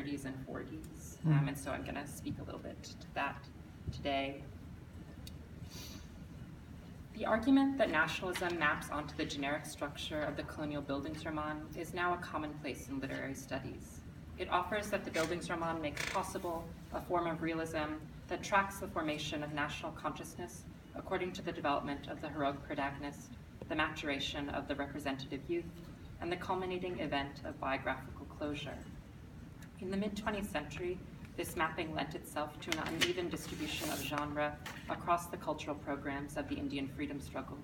30s and 40s. And so I'm going to speak a little bit to that today. The argument that nationalism maps onto the generic structure of the colonial Bildungsroman is now a commonplace in literary studies. It offers that the Bildungsroman makes possible a form of realism that tracks the formation of national consciousness according to the development of the heroic protagonist, the maturation of the representative youth, and the culminating event of biographical closure. In the mid-20th century, this mapping lent itself to an uneven distribution of genre across the cultural programs of the Indian freedom struggle.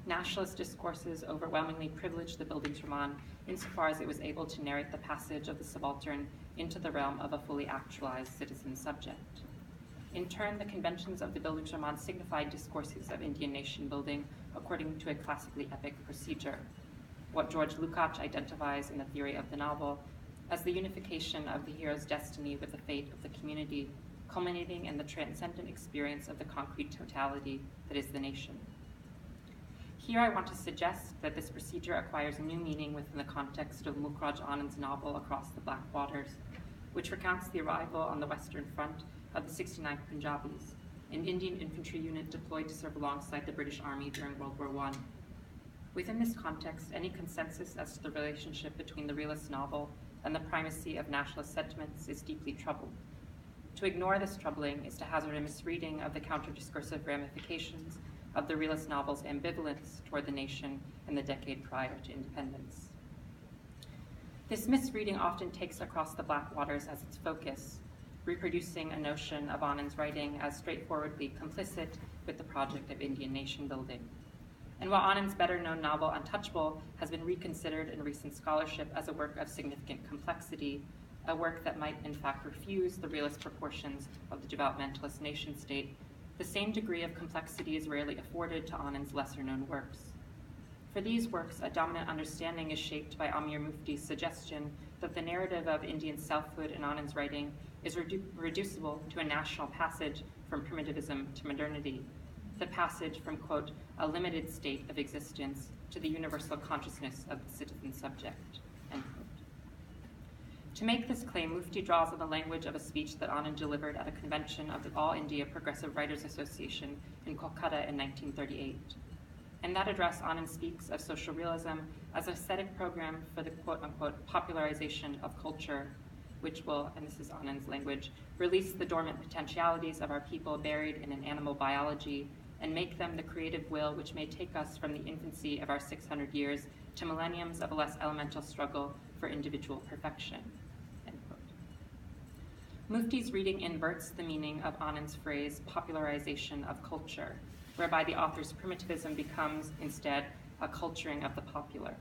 Nationalist discourses overwhelmingly privileged the Bildungsroman insofar as it was able to narrate the passage of the subaltern into the realm of a fully actualized citizen subject. In turn, the conventions of the Bildungsroman signified discourses of Indian nation building according to a classically epic procedure, what George Lukács identifies in the theory of the novel as the unification of the hero's destiny with the fate of the community, culminating in the transcendent experience of the concrete totality that is the nation. Here I want to suggest that this procedure acquires new meaning within the context of Mukraj Anand's novel Across the Black Waters, which recounts the arrival on the Western Front of the 69th Punjabis, an Indian infantry unit deployed to serve alongside the British Army during World War I. Within this context, any consensus as to the relationship between the realist novel and the primacy of nationalist sentiments is deeply troubled. To ignore this troubling is to hazard a misreading of the counter-discursive ramifications of the realist novel's ambivalence toward the nation in the decade prior to independence. This misreading often takes Across the Black Waters as its focus, reproducing a notion of Anand's writing as straightforwardly complicit with the project of Indian nation building. And while Anand's better-known novel Untouchable has been reconsidered in recent scholarship as a work of significant complexity, a work that might in fact refuse the realist proportions of the developmentalist nation-state, the same degree of complexity is rarely afforded to Anand's lesser-known works. For these works, a dominant understanding is shaped by Amir Mufti's suggestion that the narrative of Indian selfhood in Anand's writing is reducible to a national passage from primitivism to modernity, the passage from, quote, a limited state of existence to the universal consciousness of the citizen subject, end quote. To make this claim, Mufti draws on the language of a speech that Anand delivered at a convention of the All India Progressive Writers Association in Kolkata in 1938. In that address, Anand speaks of social realism as an aesthetic program for the quote-unquote popularization of culture, which will, and this is Anand's language, release the dormant potentialities of our people buried in an animal biology and make them the creative will which may take us from the infancy of our 600 years to millenniums of a less elemental struggle for individual perfection, end quote. Mufti's reading inverts the meaning of Anand's phrase, popularization of culture, whereby the author's primitivism becomes, instead, a culturing of the popular.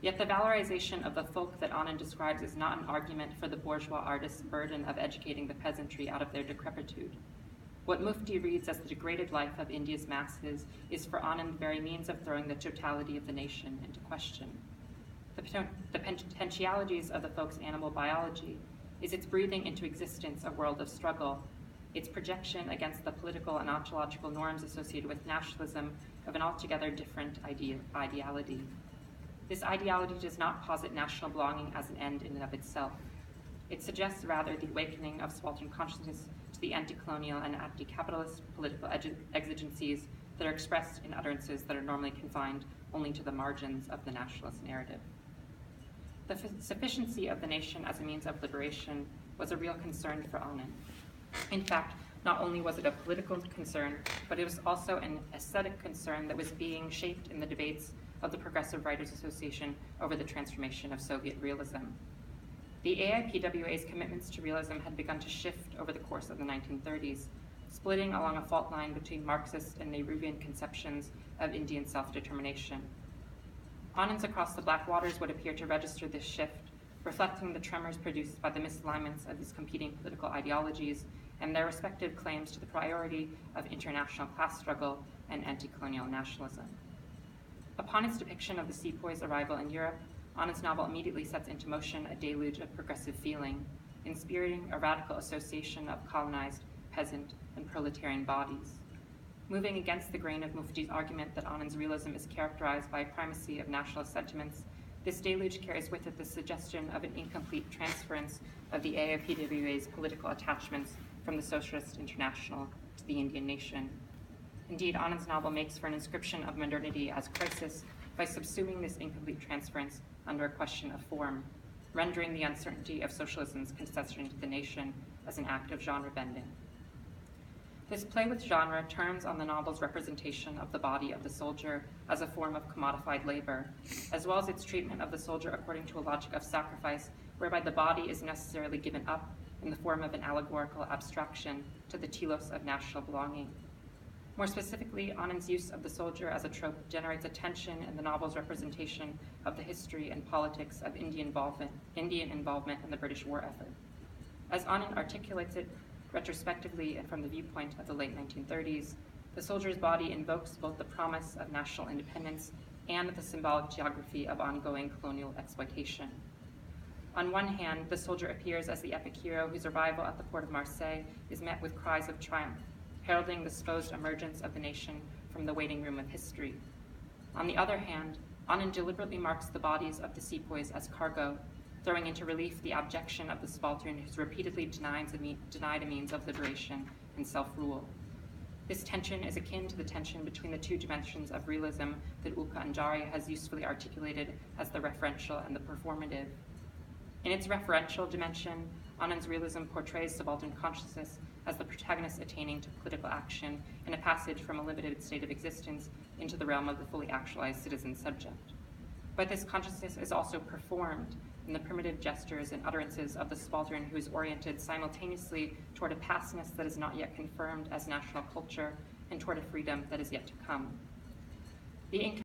Yet the valorization of the folk that Anand describes is not an argument for the bourgeois artist's burden of educating the peasantry out of their decrepitude. What Mufti reads as the degraded life of India's masses is for Anand the very means of throwing the totality of the nation into question. The potentialities of the folk's animal biology is its breathing into existence a world of struggle, its projection against the political and ontological norms associated with nationalism of an altogether different ideality. This ideology does not posit national belonging as an end in and of itself. It suggests rather the awakening of subaltern consciousness to the anti-colonial and anti-capitalist political exigencies that are expressed in utterances that are normally confined only to the margins of the nationalist narrative. The sufficiency of the nation as a means of liberation was a real concern for Anand. In fact, not only was it a political concern, but it was also an aesthetic concern that was being shaped in the debates of the Progressive Writers Association over the transformation of Soviet realism. The AIPWA's commitments to realism had begun to shift over the course of the 1930s, splitting along a fault line between Marxist and Nehruvian conceptions of Indian self-determination. Anand's Across the Black Waters would appear to register this shift, reflecting the tremors produced by the misalignments of these competing political ideologies and their respective claims to the priority of international class struggle and anti-colonial nationalism. Upon its depiction of the sepoys' arrival in Europe, Anand's novel immediately sets into motion a deluge of progressive feeling, inspiring a radical association of colonized, peasant, and proletarian bodies. Moving against the grain of Mufti's argument that Anand's realism is characterized by a primacy of nationalist sentiments, This deluge carries with it the suggestion of an incomplete transference of the AIPWA's political attachments from the Socialist International to the Indian nation. Indeed, Anand's novel makes for an inscription of modernity as crisis by subsuming this incomplete transference under a question of form, rendering the uncertainty of socialism's concession to the nation as an act of genre bending. This play with genre turns on the novel's representation of the body of the soldier as a form of commodified labor, as well as its treatment of the soldier according to a logic of sacrifice, whereby the body is necessarily given up in the form of an allegorical abstraction to the telos of national belonging. More specifically, Anand's use of the soldier as a trope generates a tension in the novel's representation of the history and politics of Indian involvement in the British war effort. As Anand articulates it retrospectively and from the viewpoint of the late 1930s, the soldier's body invokes both the promise of national independence and the symbolic geography of ongoing colonial exploitation. On one hand, the soldier appears as the epic hero whose arrival at the port of Marseille is met with cries of triumph, heralding the supposed emergence of the nation from the waiting room of history. On the other hand, Anand deliberately marks the bodies of the sepoys as cargo, throwing into relief the abjection of the subaltern who's repeatedly denied a means of liberation and self-rule. This tension is akin to the tension between the two dimensions of realism that Ulka Anjari has usefully articulated as the referential and the performative. In its referential dimension, Anand's realism portrays subaltern consciousness as the protagonist attaining to political action in a passage from a limited state of existence into the realm of the fully actualized citizen subject. But this consciousness is also performed in the primitive gestures and utterances of the subaltern who is oriented simultaneously toward a pastness that is not yet confirmed as national culture and toward a freedom that is yet to come. The